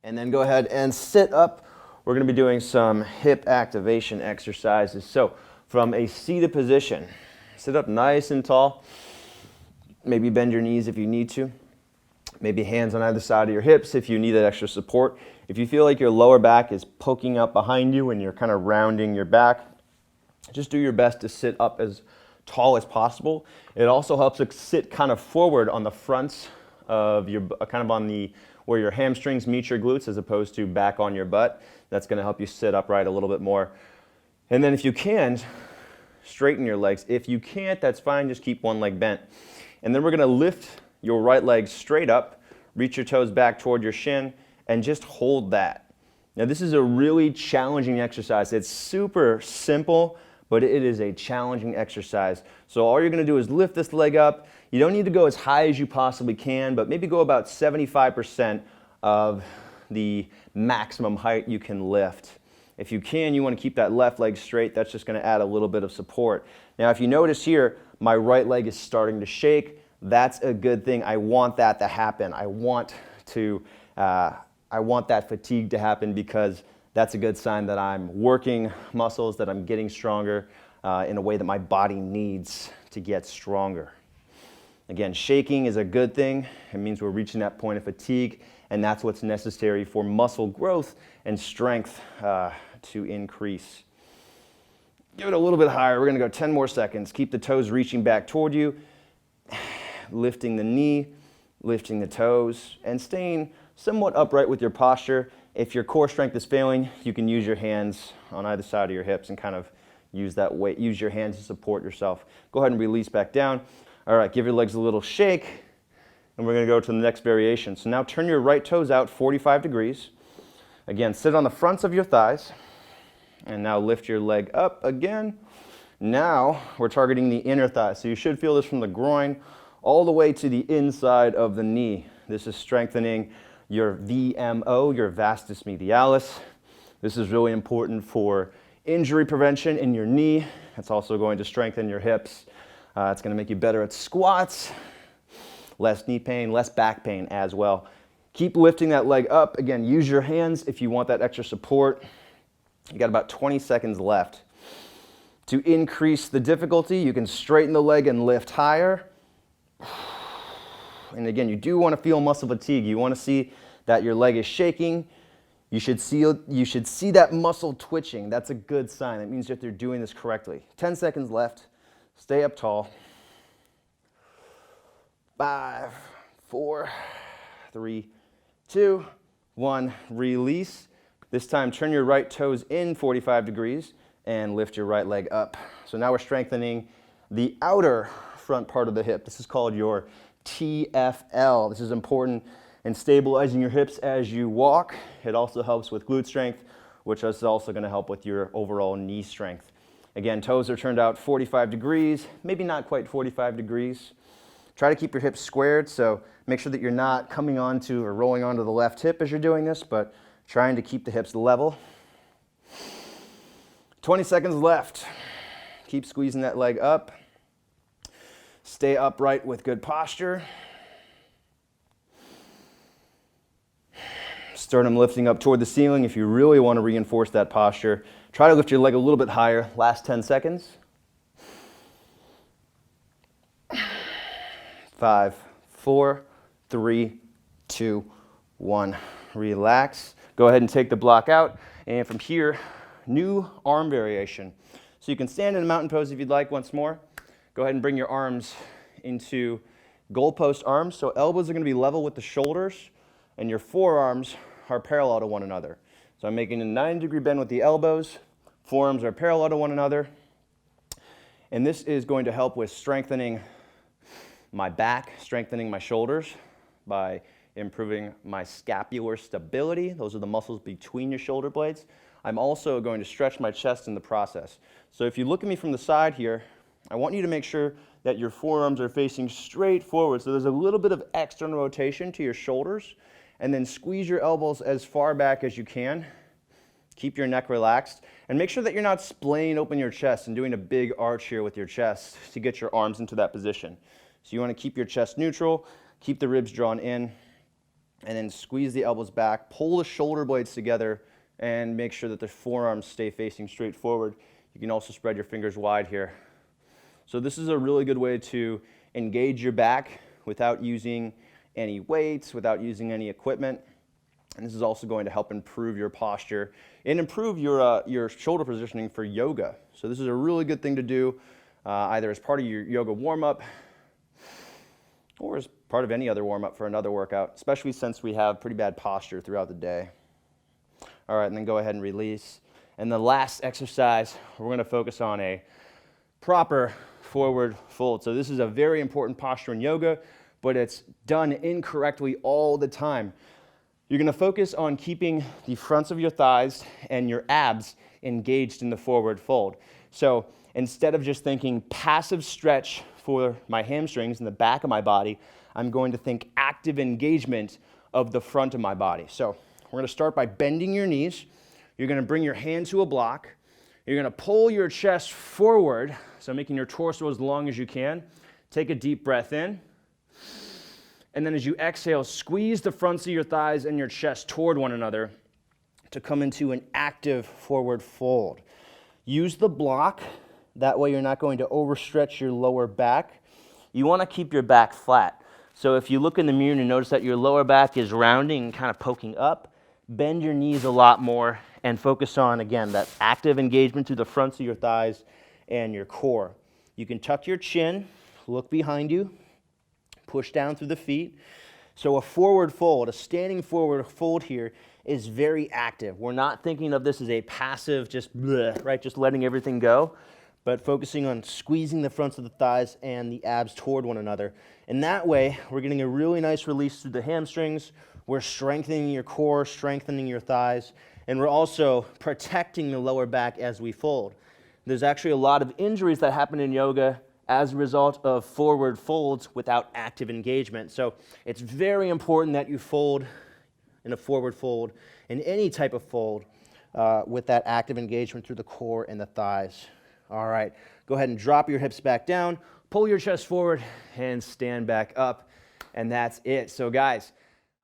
And then go ahead and sit up. We're going to be doing some hip activation exercises. So from a seated position, sit up nice and tall. Maybe bend your knees if you need to. Maybe hands on either side of your hips if you need that extra support. If you feel like your lower back is poking up behind you and you're kind of rounding your back, just do your best to sit up as tall as possible. It also helps to sit kind of forward on the fronts of your, kind of on the, where your hamstrings meet your glutes as opposed to back on your butt. That's going to help you sit upright a little bit more. And then if you can, straighten your legs. If you can't, that's fine. Just keep one leg bent. And then we're going to lift your right leg straight up, reach your toes back toward your shin, and just hold that. Now this is a really challenging exercise. It's super simple, but it is a challenging exercise. So all you're going to do is lift this leg up. You don't need to go as high as you possibly can, but maybe go about 75% of the maximum height you can lift. If you can, you want to keep that left leg straight. That's just going to add a little bit of support. Now, if you notice here, my right leg is starting to shake. That's a good thing. I want that to happen. I want that fatigue to happen because that's a good sign that I'm working muscles, that I'm getting stronger in a way that my body needs to get stronger. Again, shaking is a good thing. It means we're reaching that point of fatigue, and that's what's necessary for muscle growth and strength to increase. Give it a little bit higher. We're going to go 10 more seconds. Keep the toes reaching back toward you, lifting the knee, lifting the toes, and staying somewhat upright with your posture. If your core strength is failing, you can use your hands on either side of your hips and kind of use that weight, use your hands to support yourself. Go ahead and release back down. All right, give your legs a little shake, and we're going to go to the next variation. So now turn your right toes out 45 degrees. Again, sit on the fronts of your thighs, and now lift your leg up again. Now we're targeting the inner thigh, so you should feel this from the groin all the way to the inside of the knee. This is strengthening your VMO, your vastus medialis. This is really important for injury prevention in your knee. It's also going to strengthen your hips. It's going to make you better at squats, less knee pain, less back pain as well. Keep lifting that leg up. Again, use your hands if you want that extra support. You got about 20 seconds left. To increase the difficulty, you can straighten the leg and lift higher. And again, you do want to feel muscle fatigue. You want to see that your leg is shaking. You should see that muscle twitching. That's a good sign. That means that they're doing this correctly. 10 seconds left. Stay up tall. 5, 4, 3, 2, 1. Release. This time, turn your right toes in 45 degrees and lift your right leg up. So now we're strengthening the outer front part of the hip. This is called your TFL. This is important in stabilizing your hips as you walk. It also helps with glute strength, which is also going to help with your overall knee strength. Again, toes are turned out 45 degrees, maybe not quite 45 degrees. Try to keep your hips squared, so make sure that you're not coming onto or rolling onto the left hip as you're doing this, but trying to keep the hips level. 20 seconds left. Keep squeezing that leg up. Stay upright with good posture. Sternum lifting up toward the ceiling. If you really want to reinforce that posture, try to lift your leg a little bit higher. Last 10 seconds. 5, 4, 3, 2, 1. Relax. Go ahead and take the block out. And from here, new arm variation. So you can stand in a mountain pose if you'd like once more. Go ahead and bring your arms into goalpost arms. So elbows are going to be level with the shoulders, and your forearms are parallel to one another. So I'm making a 90-degree bend with the elbows. Forearms are parallel to one another. And this is going to help with strengthening my back, strengthening my shoulders by improving my scapular stability. Those are the muscles between your shoulder blades. I'm also going to stretch my chest in the process. So if you look at me from the side here, I want you to make sure that your forearms are facing straight forward. So there's a little bit of external rotation to your shoulders, and then squeeze your elbows as far back as you can. Keep your neck relaxed, and make sure that you're not splaying open your chest and doing a big arch here with your chest to get your arms into that position. So you want to keep your chest neutral, keep the ribs drawn in. and then squeeze the elbows back, pull the shoulder blades together, and make sure that the forearms stay facing straight forward. You can also spread your fingers wide here. So this is a really good way to engage your back without using any weights, without using any equipment. And this is also going to help improve your posture and improve your shoulder positioning for yoga. So this is a really good thing to do either as part of your yoga warm-up or as part of any other warm-up for another workout, especially since we have pretty bad posture throughout the day. All right, and then go ahead and release. And the last exercise, we're going to focus on a proper forward fold. So this is a very important posture in yoga, but it's done incorrectly all the time. You're going to focus on keeping the fronts of your thighs and your abs engaged in the forward fold. So instead of just thinking passive stretch for my hamstrings and the back of my body, I'm going to think active engagement of the front of my body. So we're going to start by bending your knees. You're going to bring your hand to a block. You're going to pull your chest forward, so making your torso as long as you can. Take a deep breath in. And then as you exhale, squeeze the fronts of your thighs and your chest toward one another to come into an active forward fold. Use the block. That way you're not going to overstretch your lower back. You want to keep your back flat. So if you look in the mirror and you notice that your lower back is rounding and kind of poking up, bend your knees a lot more and focus on, again, that active engagement through the fronts of your thighs and your core. You can tuck your chin, look behind you, push down through the feet. So a forward fold, a standing forward fold here is very active. We're not thinking of this as a passive, just bleh, right, just letting everything go, but focusing on squeezing the fronts of the thighs and the abs toward one another. And that way, we're getting a really nice release through the hamstrings. We're strengthening your core, strengthening your thighs, and we're also protecting the lower back as we fold. There's actually a lot of injuries that happen in yoga as a result of forward folds without active engagement. So it's very important that you fold in a forward fold, in any type of fold, with that active engagement through the core and the thighs. All right, go ahead and drop your hips back down, pull your chest forward, and stand back up, and that's it. So guys,